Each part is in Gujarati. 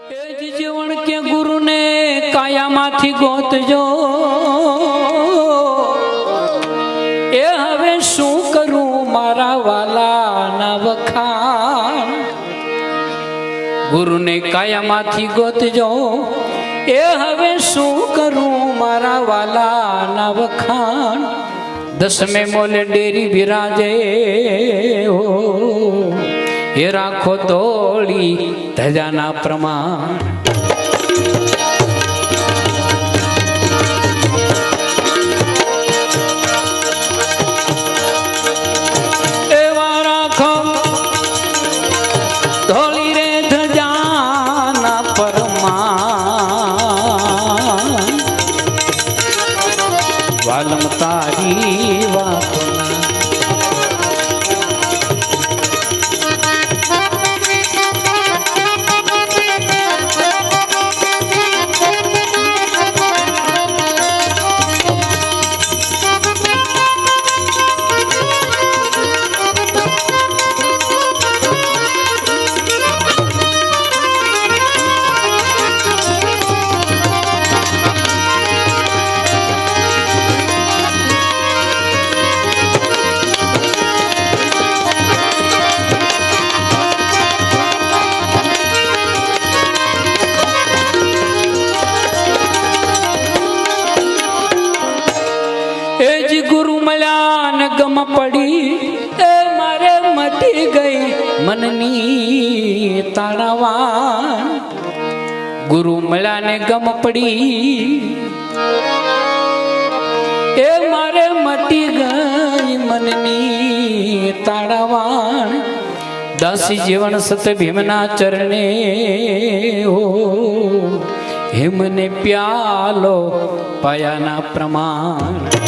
એજ જીવન કે ગુરુને કાયામાંથી ગોતજો એ હવે શું કરું મારા વાલાના વખાણ ગુરુને કાયામાંથી ગોતજો એ હવે શું કરું મારા વાલાના વખાણ દસમે મોલે ડેરી વિરાજે હો એ રાખો તોડી ધજાના પ્રમાણ એવા રાખો ધોળી રે ધજાના પ્રમાણ વાલમ તારી વાત ગમ પડી એ મારે મટી ગઈ મનની તાણાવાન ગુરુ મળ્યાને ગમ પડી એ મારે મટી ગઈ મનની તાણાવાન દાસી જીવન સત ભીમના ચરણે હો હિમને પ્યાલો પાયાના પ્રમાણ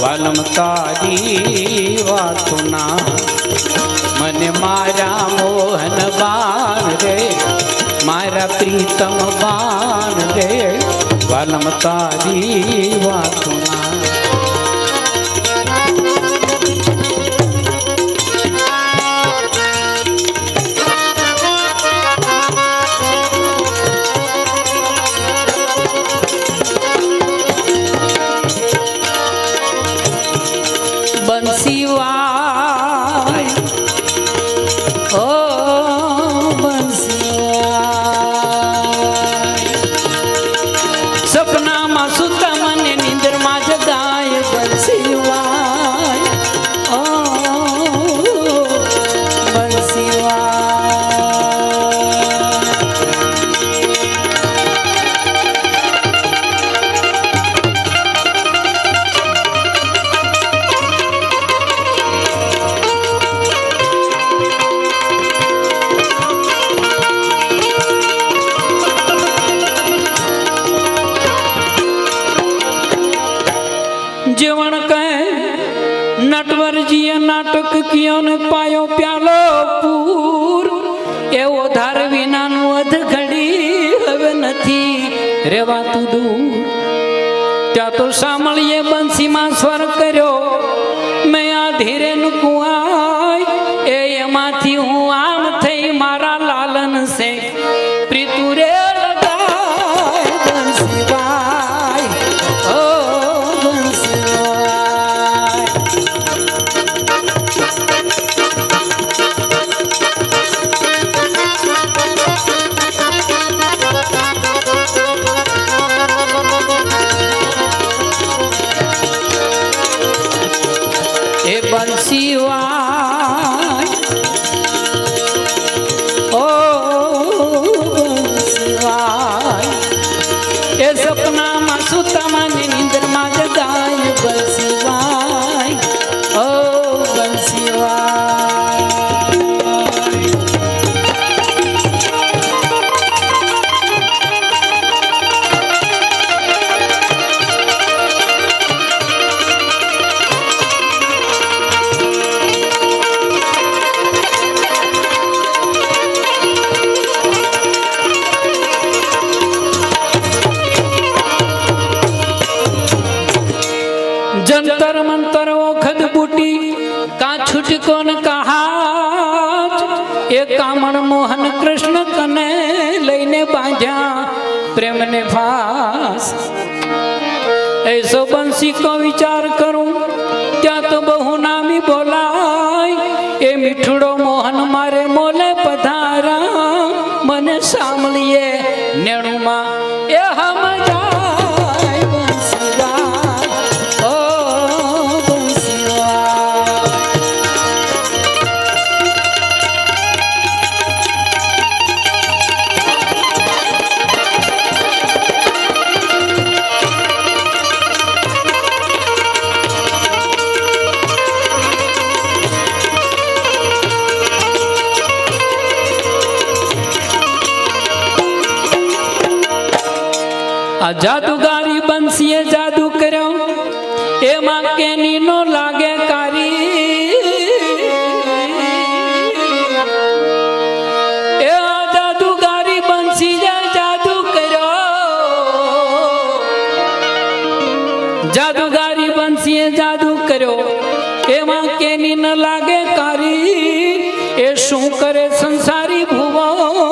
વાલમ તારી વાતના મને મારા મોહન બાણ રે મારા પ્રીતમ બાણ રે વાલમ તારી વાતના સપનામાં સુતા મને નિંદરમાં જગાય બંસીવાય ઓ जीवन कहे नटवरजीए नाटक कियो ने पायो प्यालो पूर एवो धार विनानु अध घड़ी हवे नथी रेवातु दूर त्या तो सामळिए बंसी मां स्वर कर्यो मैं आ धीरे न कुआय ए एमाथी हूँ आम थई मारा लालन से प्रीतु रे बंसीवाय ओ बंसीवाय એ સપનામાં સુતામાં ને નિંદરમાં જગાય બંસીવાય ઓ બંસીવાય. जंतर मंतर ओखद बूटी का छुटको न कहा ए कामण मोहन कृष्ण कने लईने बांध्या प्रेम ने फास. ऐसो बंसी को विचार करूं क्या तो बहु नामी बोलाय ए मिठड़ो मोहन मारे मोले पधारा मन सामलिए नेणु मा ए हम जादूगारी बंसीए जादू करो ए मां के नीनो लागे कारी ए जादूगारी बंसी जादू करो जादूगारी बंसीए जादू करो ए मां के नीन लागे कारी ए शू करे संसारी भुवो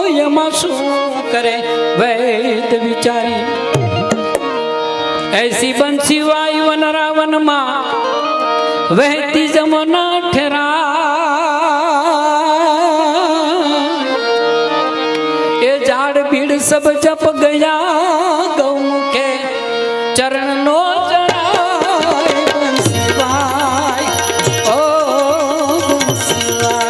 ए मां शू करे वैद विचारी. ऐसी बंसी वायु वन रावण मां वहती जमुना ठहरा ये झाड़ भीड़ सब जप गया गौमुखे चरण नो चढ़ाए बंसी वाय ओ बंसी वाय.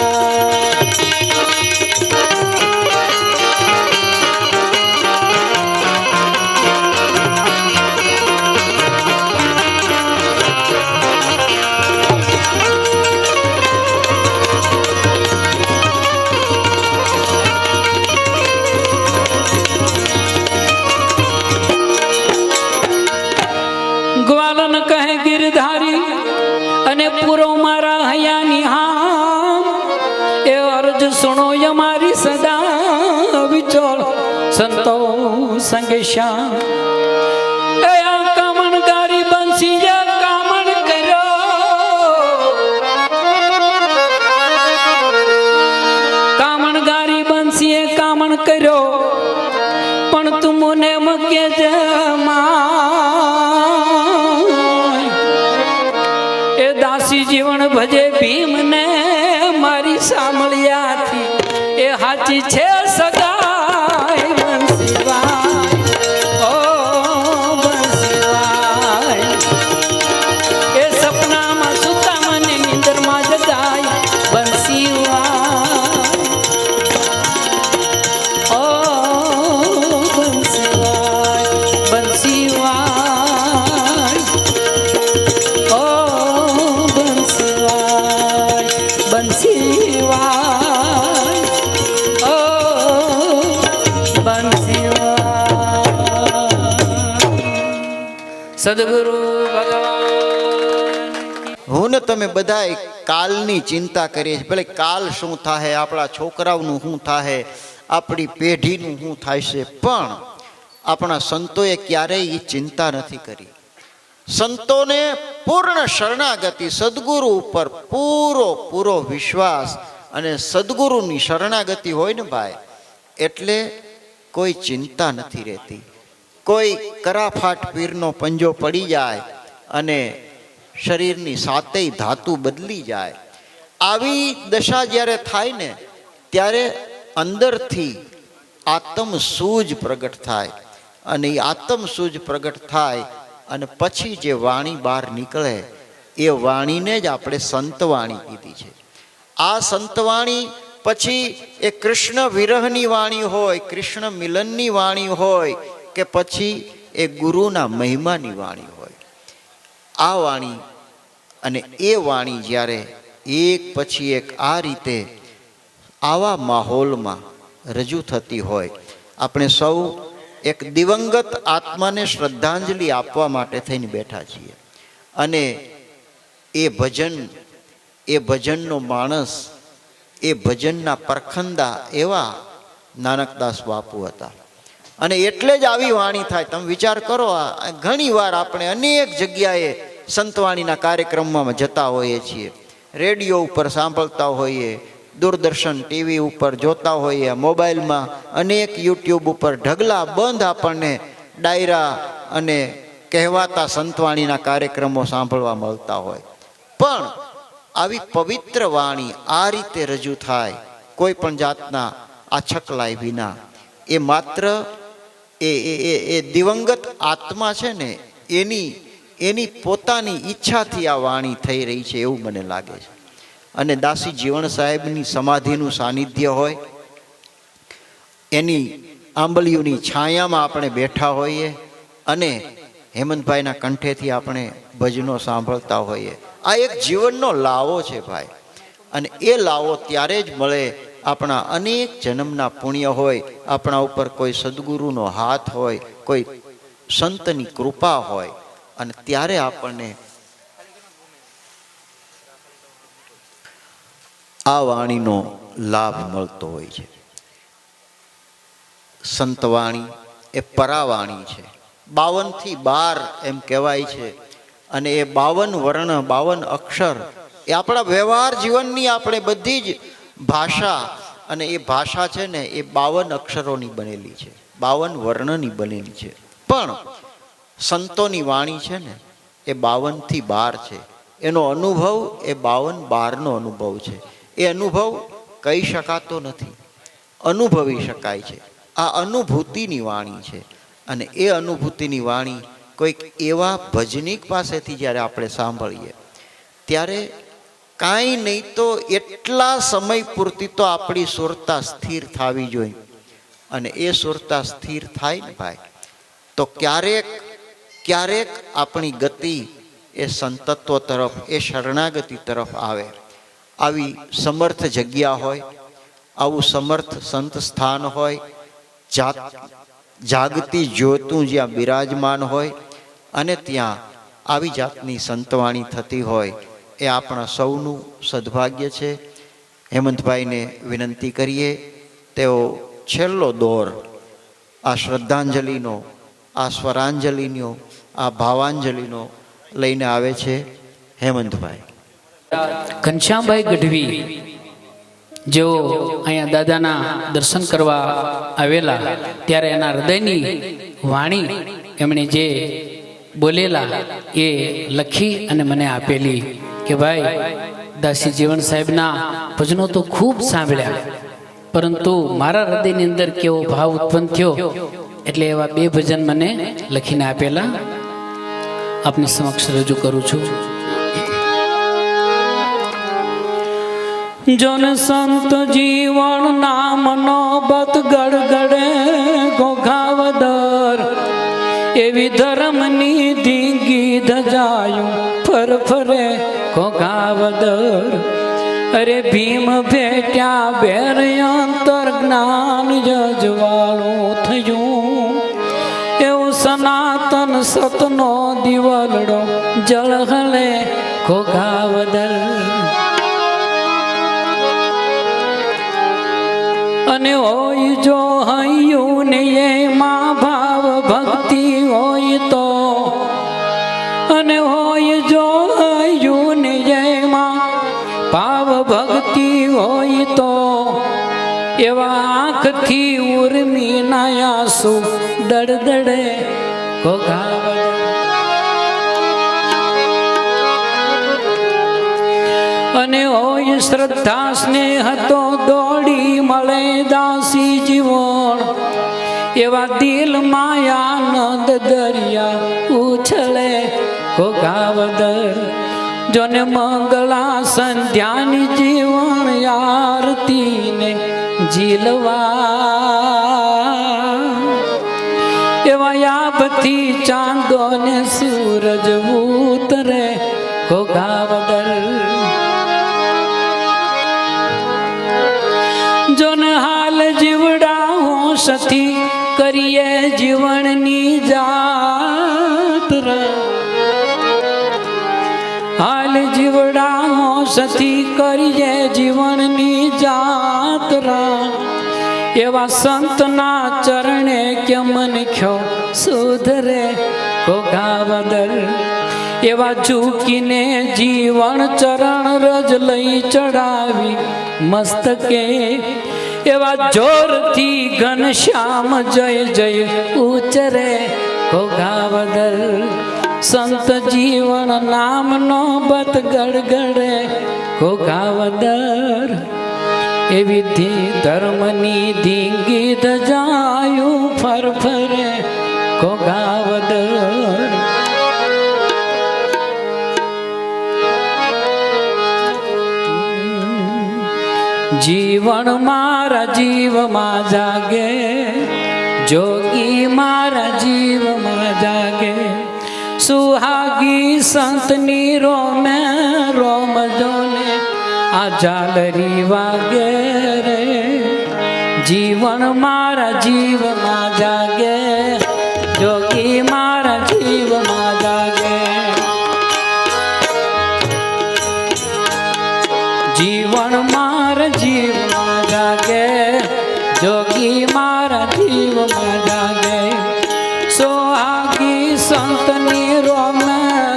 ग्वालन कहे गिरधारी अने पूरो मारा हयानी हाम ए अर्ज सुनो यमारी सदा विचोल संतो संगे श्याम. ए कामणगारी बंसी जा कामण करो कामणगारी बंसी कामण करो पण तुम ने मके जमा जीवन भजे भीम ने मारी सामलिया थी ए हाची छे सगाई बंसीवाय ओ बंसीवाय. ए सपना में सुता मने नींदर में जगाय बंसीवाय ओ बंसीवाय बंसीवाय ओ સદગુરુ ભગવાન. હું ને તમે બધાય કાલની ચિંતા કરીએ છીએ. ભલે કાલ શું થાય, આપણા છોકરાઓનું શું થાય, આપણી પેઢીનું શું થાય છે, પણ આપણા સંતોએ ક્યારેય એ ચિંતા નથી કરી. સંતોને પૂર્ણ શરણાગતિ, સદગુરુ ઉપર પૂરો વિશ્વાસ અને સદગુરુની શરણાગતિ હોય ને ભાઈ, એટલે કોઈ ચિંતા નથી રહેતી. કોઈ કરાફાટ પીરનો પંજો પડી જાય અને શરીરની સાતેય ધાતુ બદલી જાય, આવી દશા જ્યારે થાય ને ત્યારે અંદરથી આત્મસૂઝ પ્રગટ થાય. અને એ આત્મસૂઝ પ્રગટ થાય અને પછી જે વાણી બહાર નીકળે એ વાણીને જ આપણે સંતવાણી કીધી છે. આ સંતવાણી પછી એ કૃષ્ણ વિરહની વાણી હોય, કૃષ્ણ મિલનની વાણી હોય, કે પછી એ ગુરુના મહિમાની વાણી હોય. આ વાણી અને એ વાણી જ્યારે એક પછી એક આ રીતે આવા માહોલમાં રજૂ થતી હોય, આપણે સૌ એક દિવંગત આત્માને શ્રદ્ધાંજલિ આપવા માટે થઈને બેઠા છીએ. અને એ ભજનનો માણસ, એ ભજનના પરખંદા એવા નાનકદાસ બાપુ હતા. અને એટલે જ આવી વાણી થાય. તમે વિચાર કરો, ઘણી વાર આપણે અનેક જગ્યાએ સંતવાણીના કાર્યક્રમમાં જતા હોઈએ છીએ, રેડિયો ઉપર સાંભળતા હોઈએ, દૂરદર્શન ટીવી ઉપર જોતા હોઈએ, મોબાઈલમાં અનેક યુટ્યુબ ઉપર ઢગલા બંધ આપણને ડાયરા અને કહેવાતા સંતવાણીના કાર્યક્રમો સાંભળવા મળતા હોય. પણ આવી પવિત્ર વાણી આ રીતે રજૂ થાય, કોઈ પણ જાતના આછકલાય વિના, એ માત્ર એ દિવંગત આત્મા છે ને એની પોતાની ઈચ્છાથી આ વાણી થઈ રહી છે એવું મને લાગે છે. અને દાસી જીવણ સાહેબની સમાધિનું સાનિધ્ય હોય, એની આંબલીઓની છાયામાં આપણે બેઠા હોઈએ અને હેમંતભાઈના કંઠેથી આપણે ભજનો સાંભળતા હોઈએ. આ એક જીવનનો લાવો છે ભાઈ. અને એ લાવો ત્યારે જ મળે, આપણા અનેક જન્મના પુણ્ય હોય, આપણા ઉપર કોઈ સદગુરુનો હાથ હોય, કોઈ સંતની કૃપા હોય, અને ત્યારે આપણને આ વાણીનો લાભ મળતો હોય છે. સંતવાણી એ પરાવાણી છે. 52 થી 12 એમ કહેવાય છે. અને એ 52 વર્ણ, 52 અક્ષર એ આપણા વ્યવહાર જીવનની આપણે બધી જ ભાષા, અને એ ભાષા છે ને એ 52 અક્ષરોની બનેલી છે, 52 વર્ણની બનેલી છે. પણ સંતોની વાણી છે ને એ 52 થી 12 છે. એનો અનુભવ એ 52-12નો અનુભવ છે. એ અનુભવ કહી શકાતો નથી, અનુભવી શકાય છે. આ અનુભૂતિની વાણી છે. અને એ અનુભૂતિની વાણી કોઈક એવા ભજનિક પાસેથી જ્યારે આપણે સાંભળીએ ત્યારે કાંઈ નહીં તો એટલા સમય પૂરતી તો આપણી સુરતા સ્થિર થવી જોઈએ. અને એ સુરતા સ્થિર થાય ને ભાઈ, તો ક્યારેક આપણી ગતિ એ સંતત્વ તરફ, એ શરણાગતિ તરફ આવે. આવી સમર્થ જગ્યા હોય, આવું સમર્થ સંત સ્થાન હોય, જાગતી જ્યોતું જ્યાં બિરાજમાન હોય, અને ત્યાં આવી જાતની સંતવાણી થતી હોય, એ આપણા સૌનું સદભાગ્ય છે. હેમંતભાઈને વિનંતી કરીએ, તેઓ છેલ્લો દોર આ શ્રદ્ધાંજલિનો, આ સ્વરાંજલિનો, આ ભાવાંજલિનો લઈને આવે છે. હેમંતભાઈ. ઘનશ્યામભાઈ ગઢવી જેઓ અહીંયા દાદાના દર્શન કરવા આવેલા, ત્યારે એના હૃદયની વાણી એમણે જે બોલેલા એ લખી અને મને આપેલી કે ભાઈ, દાસી જીવણ સાહેબના ભજનો તો ખૂબ સાંભળ્યા, પરંતુ મારા હૃદયની અંદર કેવો ભાવ ઉત્પન્ન થયો, એટલે એવા 2 ભજન મને લખીને આપેલા, આપની સમક્ષ રજૂ કરું છું. જોન સંત જીવન નામનો બત ગડગડે ઘોઘાવદર, એવી ધર્મની ધીંગી ધજાયું ફરફરે ઘોઘાવદર. અરે ભીમ ભેટ્યા બેર અંતર જ્ઞાન જજવાળું થયું, એવું સનાતન સતનો દિવલડો જળહલે ઘોઘાવદર. અને હોય જો હૈયું ને એમાં ભાવ ભક્તિ હોય તો, અને હોય જો હૈયું ને એમાં ભાવ ભક્તિ હોય તો, એવા આંખથી ઉર્મી ના આંસુ દડદડે ઘોઘાવદર. અને હોય શ્રદ્ધા સ્નેહ તો દોડી મળે દાસી જીવણ, એવા દિલ માયાનંદ દરિયા ઉછળે ઘોઘાવદર. જોને મંગળા સંધ્યાની જીવન આરતીને ઝીલવા, એવા યાબ થી ચાંદો ને સૂરજ ઉતરે ઘોઘાવદર જોન હાલ જીવડા હોશથી કરીએ જીવનની જાત્રા હાલ જીવડા હોશથી કરીએ જીવનની જાત્રા એવા સંતના ચરણે કે મન ખ્યો સુધરે ઘોઘાવદર એવા ઝૂકીને જીવન ચરણ રજ લઈ ચડાવી મસ્તકે એવા જોરથી ઘનશ્યામ જય જય ઉચરે ઘોઘાવદર સંત જીવન નામનો બત ગડગડે ઘોઘાવદર એવી ધર્મની ધીંગી ધજાયું ફરફરે ઘોઘાવદર જીવન મારા જીવમાં જાગે જોગી મારા જીવમાં જાગે સુહાગી સંતની રોમે રોમ જોને આ ઝાલરી વાગે રે જીવન મારા જીવમાં જાગે જોગી મારા જીવમાં જાગે જીવન મારા જીવમાં જાગે જોગી મારા જીવમાં જાગે સોહાગી સંતની રોમ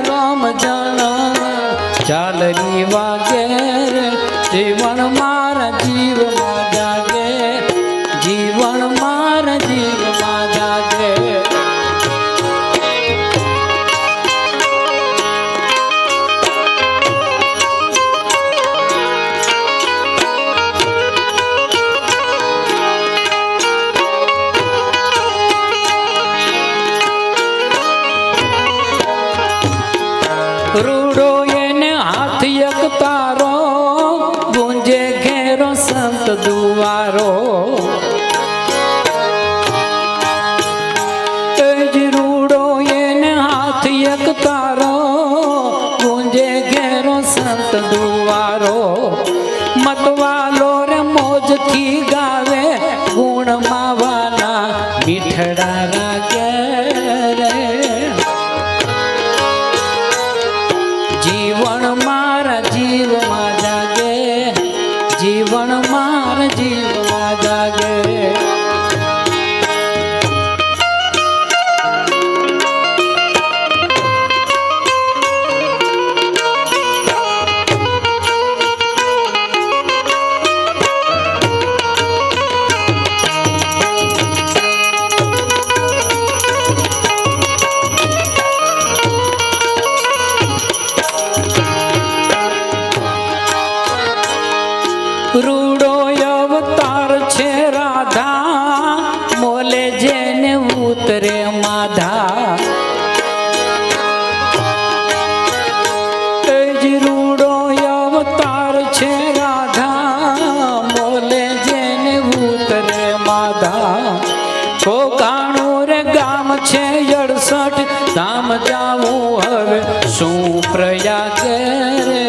રોમ જન ઝાલરી વાગે જીવન મારા જીવમાં જાગે જીવન મારા જીવમાં જાગે રૂડો એને હાથ એક તારો ગુંજે ઘેરો સંત દુવારો રૂડો એને હાથ એક તારો ગુંજે ઘેરો સંત દુવારો મતવાલો રે મોજથી ગાવે ગુણ માવાના મીઠડા રાગે રે જીવન મારા જીવમાં જાગે જીવન મારા જીવમાં જાગે રૂડો અવતાર છે રાધા મોલે જેને ઉતરે માધા રૂડો અવતાર છે રાધા મોલે જેને ઉતરે માધા ઘોઘાણું રે ગામ છે 68 ધામ જાવું હવે શું પ્રયાગ રે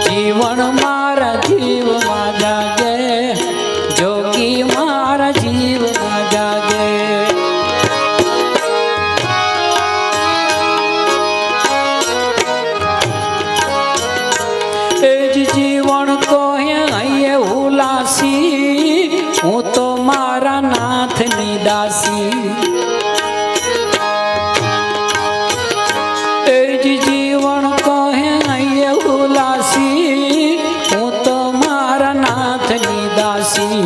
જીવન મારા જીવમાં જાગે જોગી મારા જીવમાં જાગે એ જ જીવન કહે અહીંયા ઉલાસી હું તો મારા નાથની દાસી એ જ જીવન કહે અહીંયા ઉલાસી હું તો મારા નાથની દાસી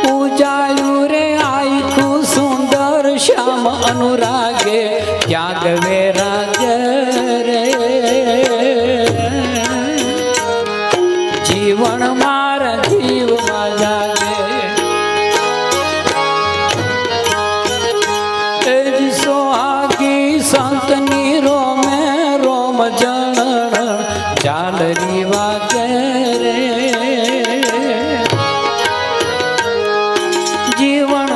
પૂજાયું રે આખું સુંદર શ્યામ અનુરાગે ત્યાગ વેરાગ રે જીવન મારા જીવમાં જાગે એ જ સોહાગી સંતની રોમે રોમ જણ ઝાલરી વાગે રે જીવન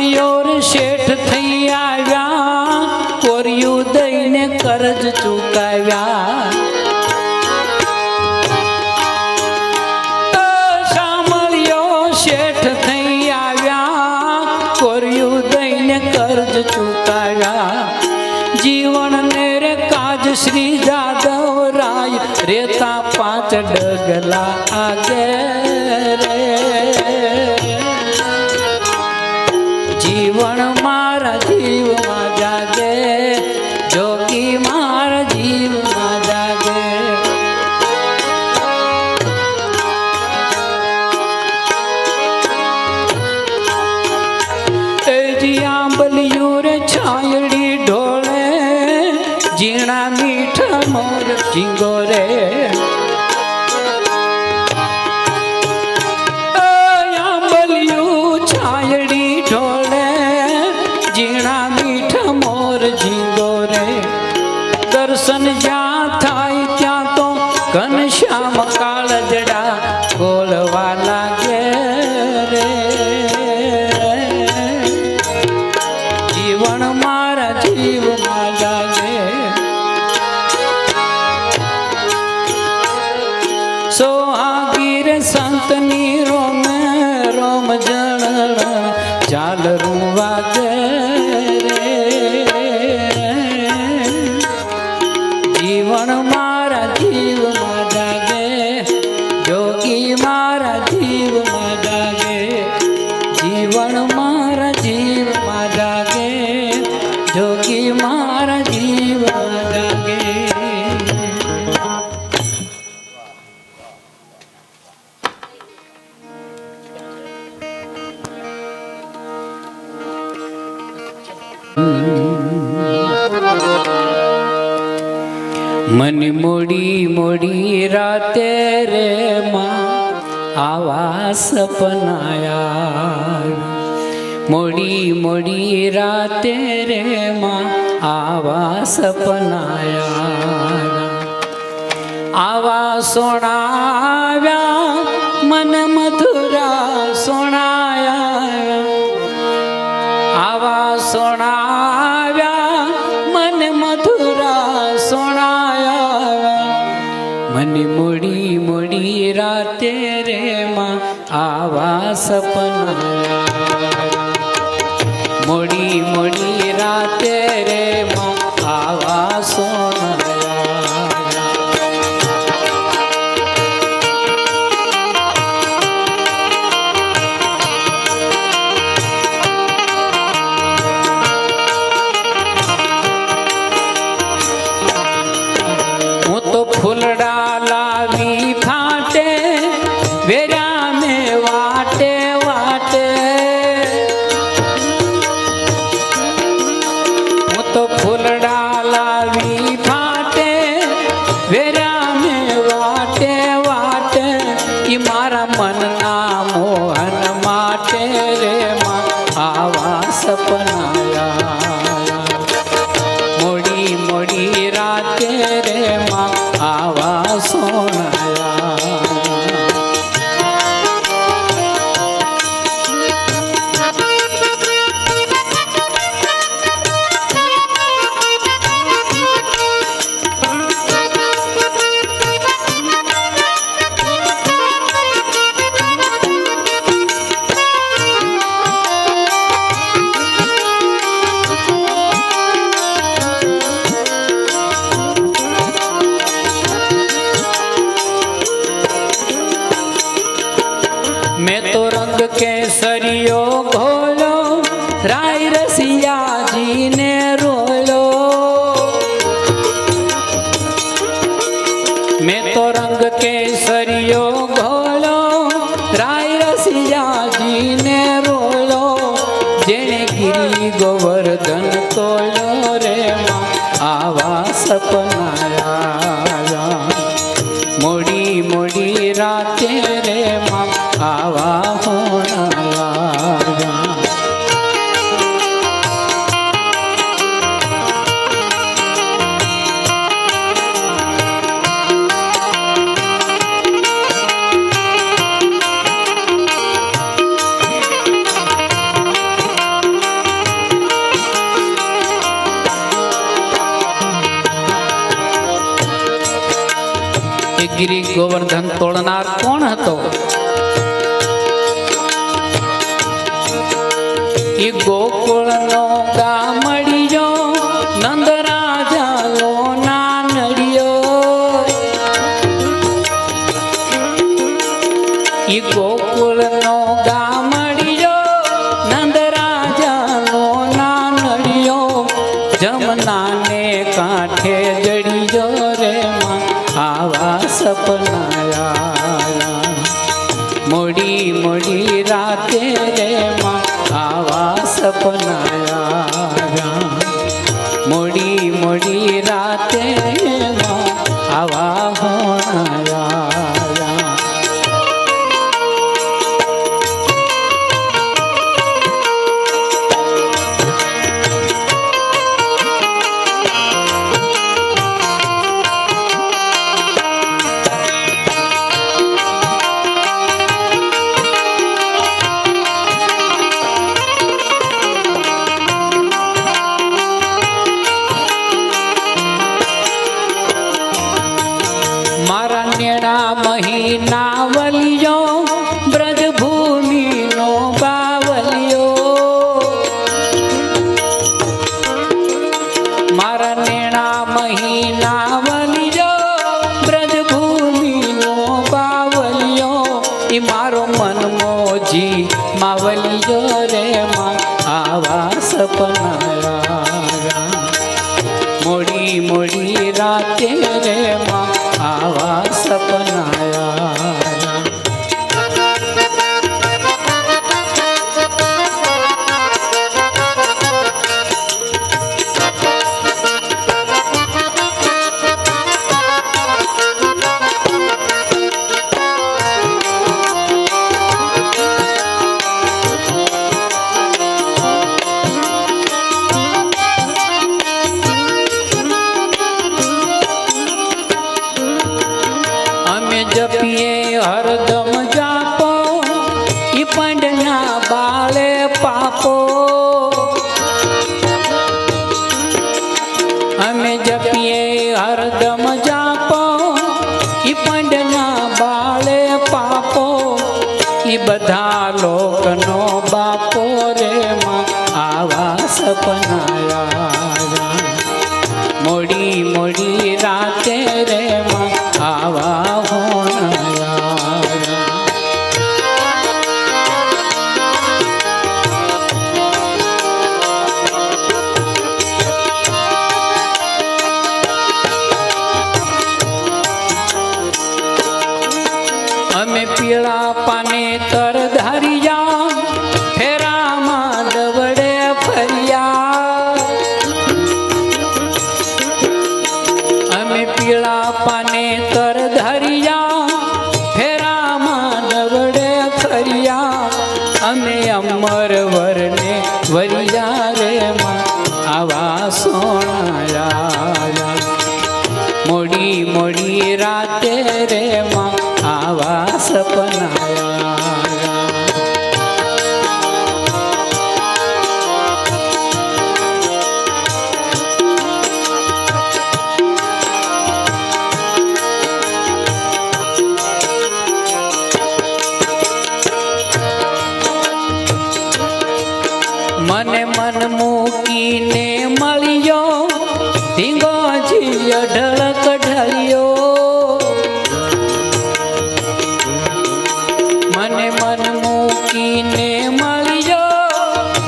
શામળિયોર શેઠ થઈ આવ્યા, કોરિયું દઈને કરજ ચૂકાવ્યા. શામળિયો શેઠ થઈ આવ્યા, કોરિયું દઈને કરજ ચૂકાવ્યા. જીવન ને રે કાજ શ્રી જાદવ રાય, રેતા 5 ડગલા આગે રે. જીવન મારા જીવમાં જાગે, જોગી મારા જીવમાં જાગે. એજી આંબલિયું રે છાયડી ઢોળે, ઝીણા મીઠા મોર ઝીંગો રે. આંબલિયું છાયડી ઢોળે, ઝીણા મીઠા મોર ઝીંગો રે. દર્શન જ્યાં થાય ત્યાં તો ઘનશ્યામ કાળજડા બોલવા લાગે રે. જીવન મારા જીવમાં જાગે. સોહાગીર સંતની રોમ રોમ જણ ચાલરું વાગે રે. જીવન મારા જીવમાં જાગે, જોગી મારા જીવમાં જાગે. જીવન મારા જીવમાં જાગે, જોગી મારા જીવમાં જાગે. મન મોડી મોડી રાતે રે માં આવા સપનાયા. મોડી મોડી રાતે રે માં આવા સપનાયા. આવા સોણાવ્યા મન મધુરા સોણાયા. આવા સોણાવ્યા મન મધુરા સોણાયા. મન મોડી મોડી રાતે રે માં આવા સપનાયા. મોડી મોડી રાતે રે માં આવા સોનાયા. હું તો ફૂલડા લાવી ફાટે, વેરા મે વાટે વાટે. હું તો ફૂલડા લાવી ફાટે, વેરા મે વાટે વાટે. ઈ મારા મનના મોહન માટે રે માં આવા સપનાયા. મોડી મોડી રાતે રે માં આવા સોનાયા. मैं तो रंग केसरियो घोलो, राय रसिया जी ने रोलो. मैं तो रंग केसरियो घोलो, राय रसिया जी ने रोलो. जेने गिरी गोवर्धन तोलो रे माँ आवा सपनाया. मोड़ी मोड़ी राते रे माँ आवा होनाया. ગિરી ગોવર્ધન તોડનાર કોણ હતો? એ ગોકુળનો ગામડિયો નંદ રાજાનો નાનડિયો. એ ગોકુળનો ગામડિયો નંદ રાજાનો નાનડિયો જમનાને કાંઠે જડિયો રે માં આવા સપનાયા. મોડી મોડી રાતે રે માં આવા સપનાયા. મોડી મોડી રાતે માં આવા હોણાયા. મારા નેણા મહિના વલિયો બ્રજભૂમિનો બાવલિયો. મારા નેણા મહિના વલિયો બ્રજભૂમિનો બાવલિયો. એ મારો મનમોજી માવલિયો રે માં આવા સપનાયા. મોડી મોડી રાતે રે માં આવા સપનાયા. જપીએ હરદમ જાપો ઈ પંડના બાળે પાપો. અમે જપીએ હરદમ જાપો ઈ પંડના બાળે પાપો. ઈ બધા લોકનો બાપો રે માં આવા સપનાયા. મોડી મોડી રાતે રે માં આવા હોણાયા. અમે પીળા પાને તર ધારિયા ફેરામાં દવડે ફર્યા. અમે પીળા પાને તર ધરિયા ફેરામાં દવડે ફર્યા. અમે અમર વરને વરિયા રે માં આવા સોણાયા. મોડી મોડી રાતે રે માં આવા સપનાયા. મને મન મૂકીને મળ્યો ધીંગોજી અઢળક ઢળ્યો. મને મન મૂકીને મળ્યો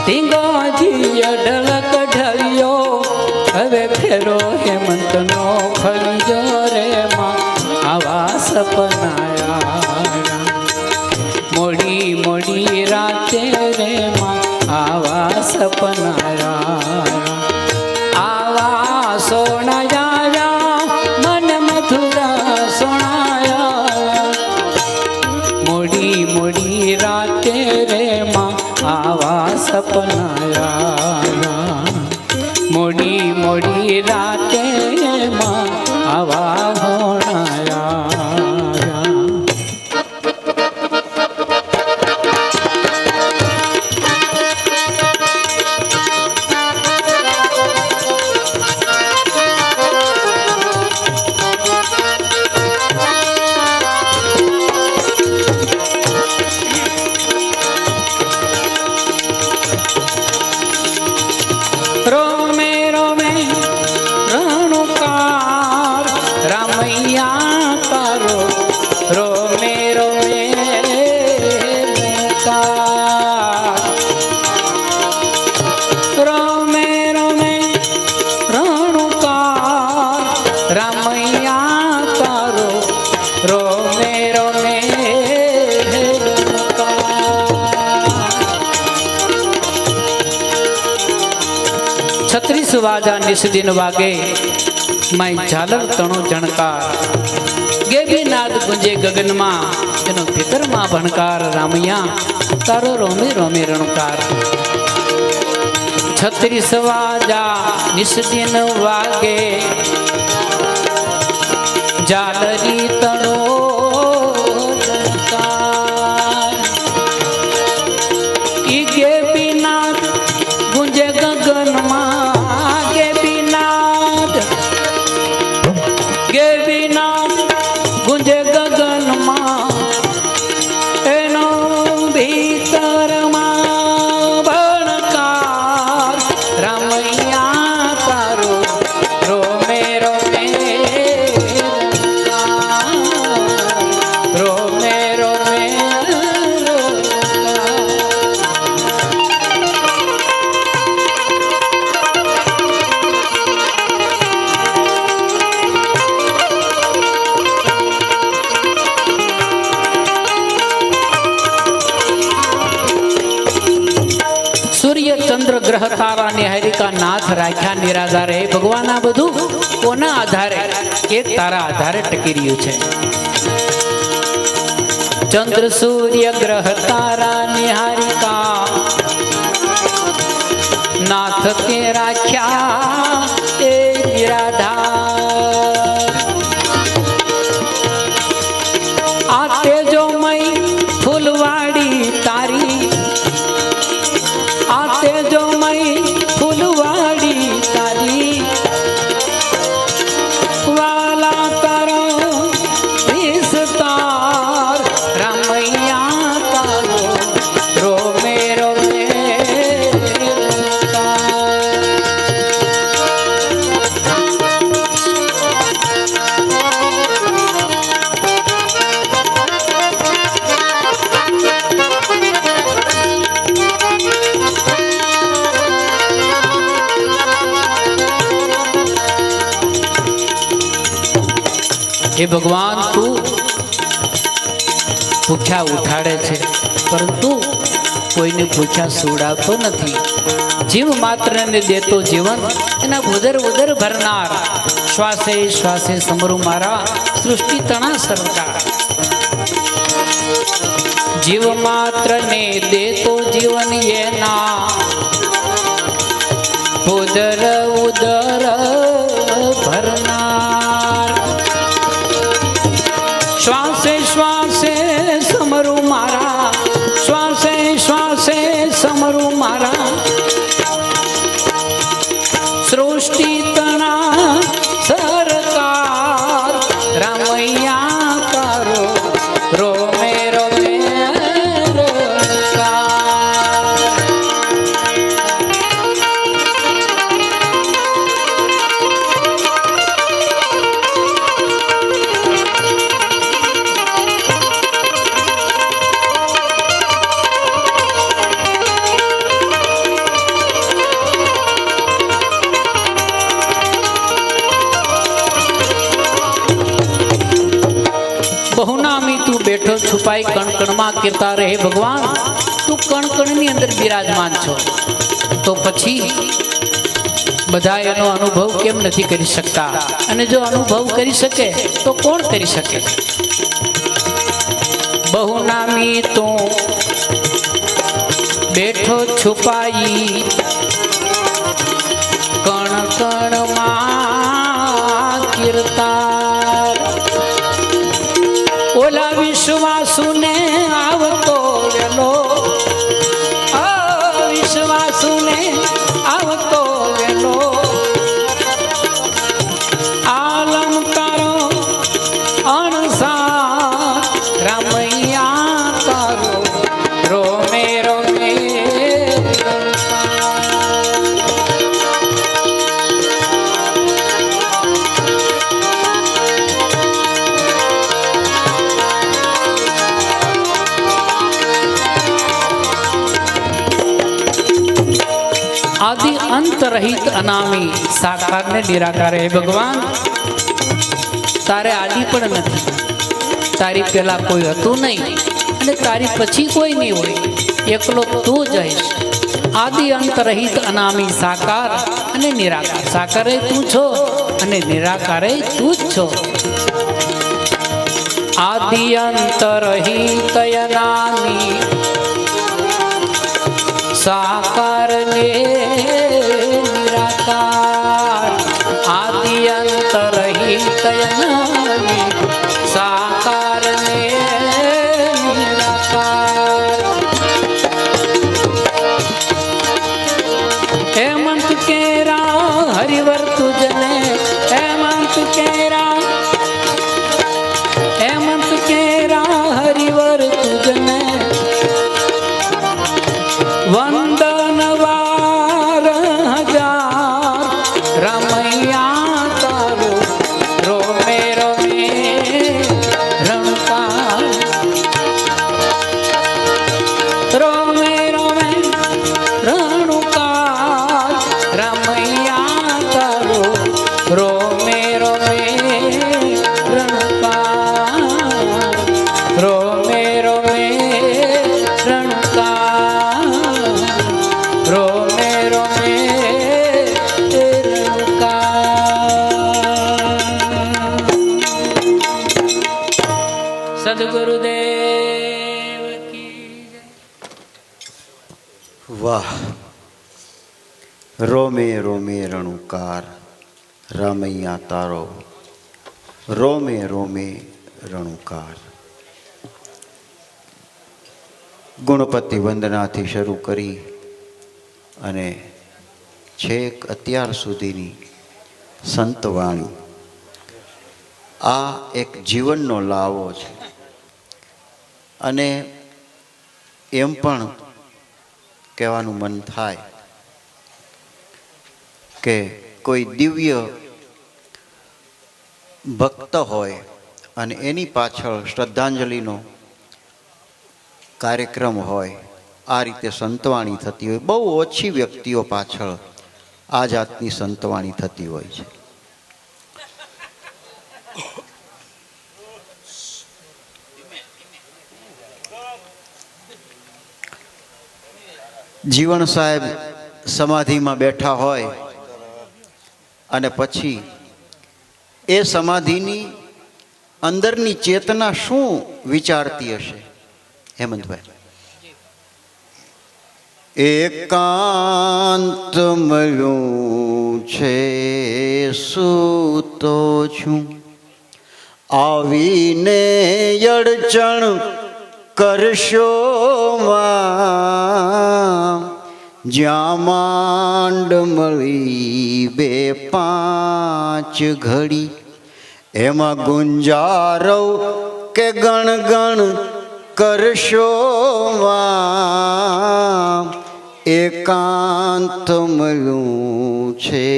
ધીંગોજી અઢળક ઢળ્યો. હવે ફેરો હેમંતનો ફળ્યો રે માં આવા સપનાયા. મોડી મોડી રાતે રે માં આવા સપનાયા. આવા સોણાયા મન મથુરા સોણાયા. મોડી મોડી રાતે રે માં આવા સપનાયા. મોડી મોડી રાતે માં આવા હોણાયા. રણકાર રમે રમે રણકાર રામૈયા તારો રોમે રોમે રણકાર 36 વાજા નિષદિન વાગે માય ઝાલર તણો જણકાર ગેબી નાદ ગુંજે ગગનમાં એનો ભીતરમાં ભણકાર રામૈયા તારો રોમે રોમે રણકાર 36 વાજા નિષદિન વાગે ઝાલરી તણો જણકાર ઈ ગેબી નાદ ગુંજે ગગનમાં ગેબી નાદ ગુંજે ગગનમાં એનો ભીતરમાં ભણકાર રામૈયા તારો રોમે રોમે રણકાર રોમે રોમે સૂર્ય ચંદ્ર ગ્રહ તારા નિહારિકા નાથ રાખ્યા નિરાધાર હે ભગવાન આ બધું કોના આધારે એ તારા આધારે ટકી રહ્યું છે ચંદ્ર સૂર્ય ગ્રહ તારા નિહારિકા નાથ તે રાખ્યા એ નિરાધાર આ તેજોમય ફૂલવાડી તારી આ તેજોમય ફૂલવાડી તારી વાલા તારો વિસ્તાર રામૈયા તારો રોમે રોમે हे भगवान तू भूख्या उठाड़े छे परंतु कोईने भूख्या सुवડાવતો નથી जीव मात्र ने देतो जीवन एना उदर उदर भरनार श्वासे श्वासे समरू मारा सृष्टि तना सरकार जीव मात्र ने देतो जीवन ये ना उदर उदर भरनार श्वासे श्वासे समरू मारा श्वासे श्वासे समरू मारा सृष्टि तना सरकार रामैया तारो रोमे रोमे बहुनामी तू बैठो छुपाई कण कण में कीर्ता रहे भगवान तू कण कण नी अंदर विराजमान छो तो पछी बधा एनो अनुभव केम नहीं करी सकता अने जो अनुभव करी सके तो कोण करी सके बहुनामी तू बैठो छुपाई कण कण में कीर्ता ओला विश्वासु ने आवतो वेलो विश्वासु ने आवतो वेलो आलम तारो अणसार रामैया तारो रोमे रोमे આદિ અંત રહિત અનામી સાકાર ને નિરાકાર. હે ભગવાન, તારે આદિ પણ નથી, તારી પહેલા કોઈ હતું નહીં અને તારી પછી કોઈ નહીં હોય, એકલો તું જ હઈશ. આદિ અંત રહિત અનામી સાકાર અને નિરાકાર. સાકારે તું છો અને નિરાકારે તું જ છો. આદિ અંત રહિત અનામી સાકાર ને નિરાકાર. આદિ અંત રહિત અનામી સાકાર ને નિરાકાર. हेमंत केरा हरिवर तुझने, हेमंत केरा हरिवर तुझने वंदन वार हजार. रमैया तारो रोमे रोमे रणकार. रोमे रोमे रणकार. रमैया तारो रोमे रोमे रणकार. रोमे रोमे रणकार. रोमे रोमे रणकार. સદગુરુદેવ કી જય. વાહ! રોમે રોમે રણુકાર, રામૈયા તારો રોમે રોમે રણુકાર. ગુણપતિ વંદનાથી શરૂ કરી અને છેક અત્યાર સુધીની સંતવાણી, આ એક જીવનનો લાવો છે. અને એમ પણ કહેવાનું મન થાય કે કોઈ દિવ્ય ભક્ત હોય અને એની પાછળ શ્રદ્ધાંજલિનો કાર્યક્રમ હોય, આ રીતે સંતવાણી થતી હોય. બહુ ઓછી વ્યક્તિઓ પાછળ આ જાતની સંતવાણી થતી હોય છે. જીવણ સાહેબ સમાધિમાં બેઠા હોય અને પછી એ સમાધિની અંદરની ચેતના શું વિચારતી હશે? હેમંતભાઈ, એકાંત મળ્યું છે સૂતો છું, આવીને અડચણ કરશો માં. જ્યાં માંડ મળી બે પાંચ ઘડી, એમાં ગુંજારવ કે ગણ ગણ કરશો માં. એકાંત મળ્યું છે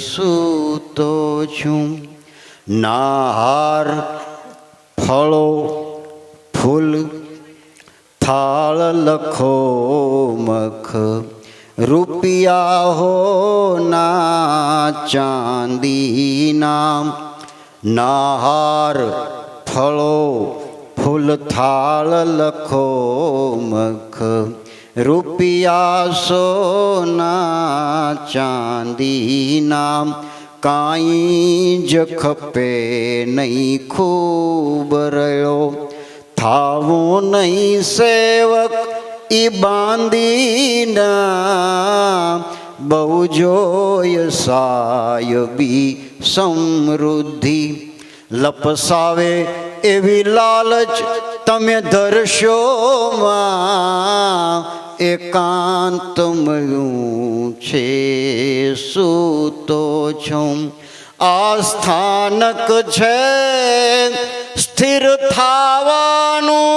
સૂતો છું, નાહાર ફળો ફૂલ થાળ લખો મખ, રૂપિયા હો ના ચાંદી નામ. નાહાર ફળો ફૂલ થાળ લખો મખ, રૂપિયા સોના ચાંદી નામ. કાંઈ જ ખપે નહીં ખૂબ રહ્યો, થાવું નહીં સેવક ઈ બાંધીના. બહુ જોય સાયબી સમૃદ્ધિ, લપસાવે એવી લાલચ તમે ધરશો માં. એકાંત મળ્યું છે સૂતો છું, આ સ્થાનક છે સ્થિર થાવાનું.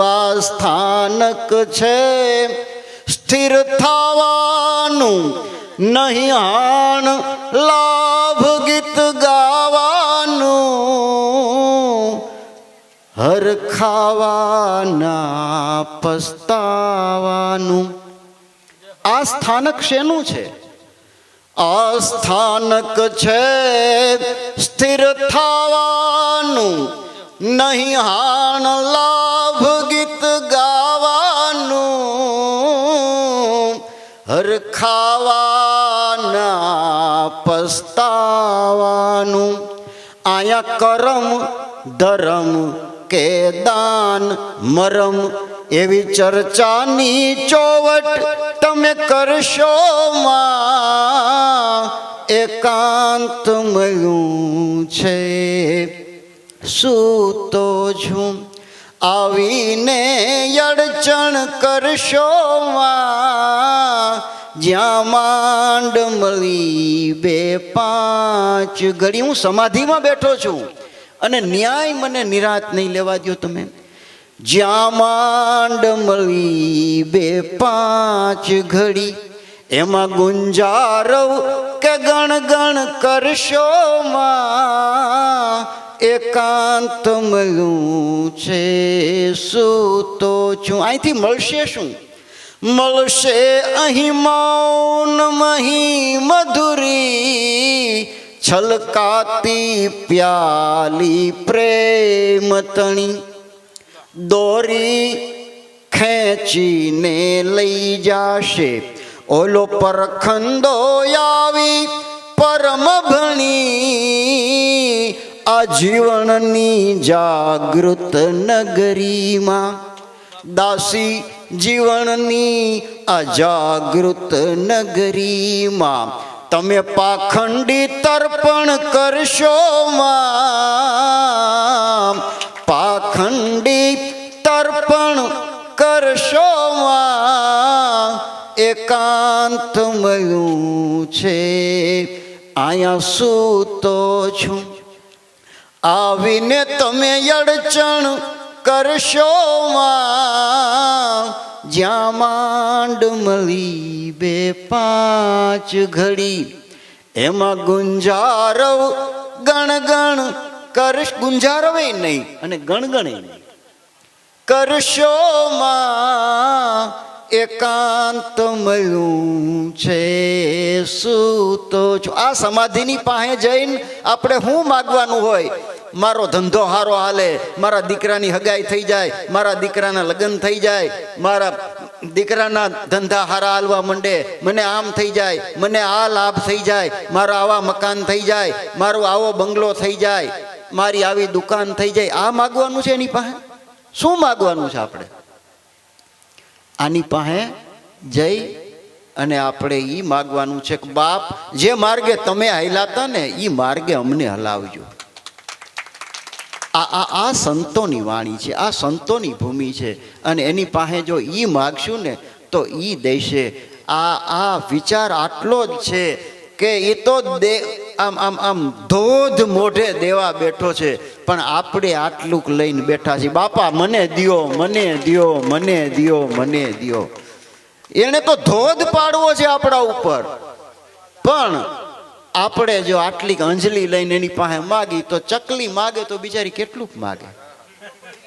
આ સ્થાનક છે સ્થિર થાવાનું, નહીં હાણ લાભ ગીત ગાવાનું. હરખાવાના પસ્તાવાનું. આ સ્થાનક શેનું છે? આ સ્થાનક છે સ્થિર થવાનું, નહીં હાણ લાભ ગીત ગાવાનું. હરખાવાના પસ્તાવાનું. આયા કરમ ધરમ કે દાન મરમ એવી ચર્ચાની ચોવટ તમે કરશો માં. એકાંત મળ્યું છે સૂતો છું, આવીને અડચણ કરશો માં. જ્યાં માંડ મળી બે પાંચ ઘડી. હું સમાધિમાં બેઠો છું અને ન્યાય મને નિરાત નહીં લેવા દો તમે. જ્યાં માંડ મળી બે પાંચ ઘડી, એમાં ગુંજારવ કે ગણ ગણ કરશો માં. એકાંત મળ્યું છે સૂતો છું. અહીંથી મળશે શું? મળશે અહીં મૌન મહી મધુરી, છલકાતી પ્યાલી પ્રેમ તણી. દોરી ખેંચીને લઈ જાશે ઓલો પરખંદો આવી પરમ ભણી. આ જીવનની જાગૃત નગરીમાં, દાસી જીવનની અજાગૃત નગરીમાં, તમે પાખંડી તર્પણ કરશો માં. પાખંડી તર્પણ કરશો માં. એકાંત મળ્યું છે આયા સૂતો છું, આવીને તમે અડચણ કરશો માં. જ્યાં માંડ મળી બે પાંચ ઘડી, એમાં ગુંજારવ ગણગણ કરશ. ગુંજારવે નહીં અને ગણગણે નહીં કરશો માં. એકાંત મળ્યું છે સૂતો છું. આ સમાધિની પાસે જઈને આપણે શું માગવાનું હોય? મારો ધંધો હારો હાલે, મારા દીકરાની હગાઈ થઈ જાય, મારા દીકરાના લગ્ન થઈ જાય, મારા દીકરાના ધંધા હારા હાલવા માંડે, મને આમ થઈ જાય, મને આ લાભ થઈ જાય, મારા આવા મકાન થઈ જાય, મારો આવો બંગલો થઈ જાય, મારી આવી દુકાન થઈ જાય. આ માગવાનું છે એની પાસે? શું માગવાનું છે આપણે? આની પાસે જઈ અને આપણે એ માગવાનું છે કે બાપ, જે માર્ગે તમે હાલ્યા ને એ માર્ગે અમને હલાવજો. આ સંતોની વાણી છે, આ સંતોની ભૂમિ છે. અને એની પાસે જો એ માગશું ને તો એ દેશે. આ વિચાર આટલો જ છે કે એ તો આમ આમ આમ ધોધ મોઢે દેવા બેઠો છે, પણ આપણે આટલું લઈને બેઠા છીએ. બાપા મને દ્યો, મને દ્યો, મને દ્યો, મને દ્યો. એને તો ધોધ પાડવો છે આપણા ઉપર, પણ આપણે જો આટલી અંજલી લઈને એની પાસે માગી તો ચકલી માગે તો બિચારી કેટલું માગે?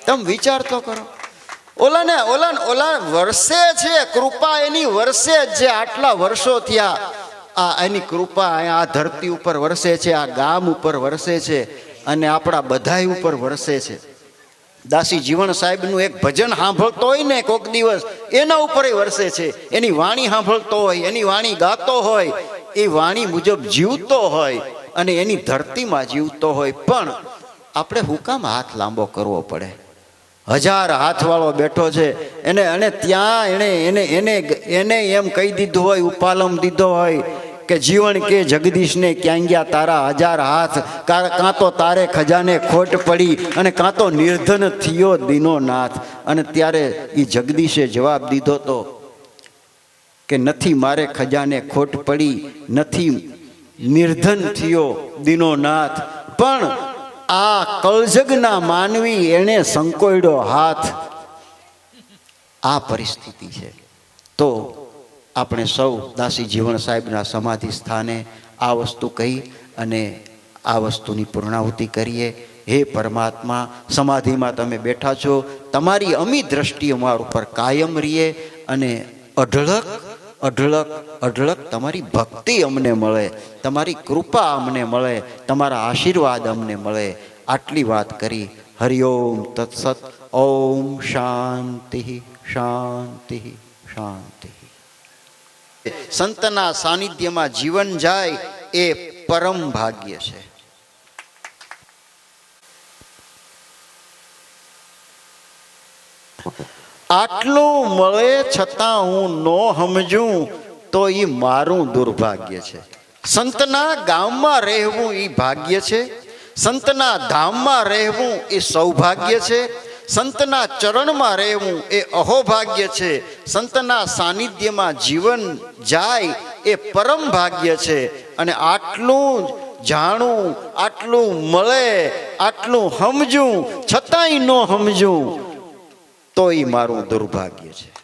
તમે વિચાર તો કરો. ઓલા વર્ષે છે કૃપા એની, વર્ષે જ છે. આટલા વર્ષો થયા આ એની કૃપા આ ધરતી ઉપર વરસે છે, આ ગામ ઉપર વરસે છે અને આપણા બધાય ઉપર વરસે છે. દાસી જીવણ સાહેબનું એક ભજન સાંભળતો હોય ને કોક દિવસ, એના ઉપર વરસે છે. એની વાણી સાંભળતો હોય, એની વાણી ગાતો હોય, એ વાણી મુજબ જીવતો હોય અને એની ધરતીમાં જીવતો હોય. પણ આપણે હું કામ હાથ લાંબો કરવો પડે? 1000 હાથવાળો બેઠો છે એને, અને ત્યાં એને એમ કહી દીધું હોય, ઉપાલમ દીધો હોય કે જીવન કે જગદીશને ક્યાં ગયા તારા 1000 હાથ, કાં તો તારે ખજાને ખોટ પડી અને કાં તો નિર્ધન થયો દીનો નાથ. અને ત્યારે એ જગદીશે જવાબ દીધો તો કે નથી મારે ખજાને ખોટ પડી, નથી નિર્ધન થયો દીનો નાથ, પણ આ કળજગના માનવી એને સંકોયડો હાથ. આ પરિસ્થિતિ છે. તો આપણે સૌ દાસી જીવણ સાહેબના સમાધિ સ્થાને આ વસ્તુ કહી અને આ વસ્તુની પૂર્ણાહુતિ કરીએ. હે પરમાત્મા, સમાધિમાં તમે બેઠા છો, તમારી અમી દ્રષ્ટિ અમારા ઉપર કાયમ રહીએ અને અઢળક અઢળક અઢળક તમારી ભક્તિ અમને મળે, તમારી કૃપા અમને મળે, તમારા આશીર્વાદ અમને મળે. આટલી વાત કરી. હરિઓમ તત્સત. ઓમ શાંતિ શાંતિ શાંતિ. સંતના સાનિધ્યમાં જીવન જાય એ પરમ ભાગ્ય છે. આટલું મળે છતાં હું નો સમજું તો એ મારું દુર્ભાગ્ય છે. સંતના ગામમાં રહેવું એ ભાગ્ય છે, સંતના ધામમાં રહેવું એ સૌભાગ્ય છે, સંતના ચરણમાં રહેવું એ અહોભાગ્ય છે, સંતના સાનિધ્યમાં જીવન જાય એ પરમ ભાગ્ય છે. અને આટલું જાણું, આટલું મળે, આટલું સમજું છતાંય ન સમજું તો એ મારું દુર્ભાગ્ય છે.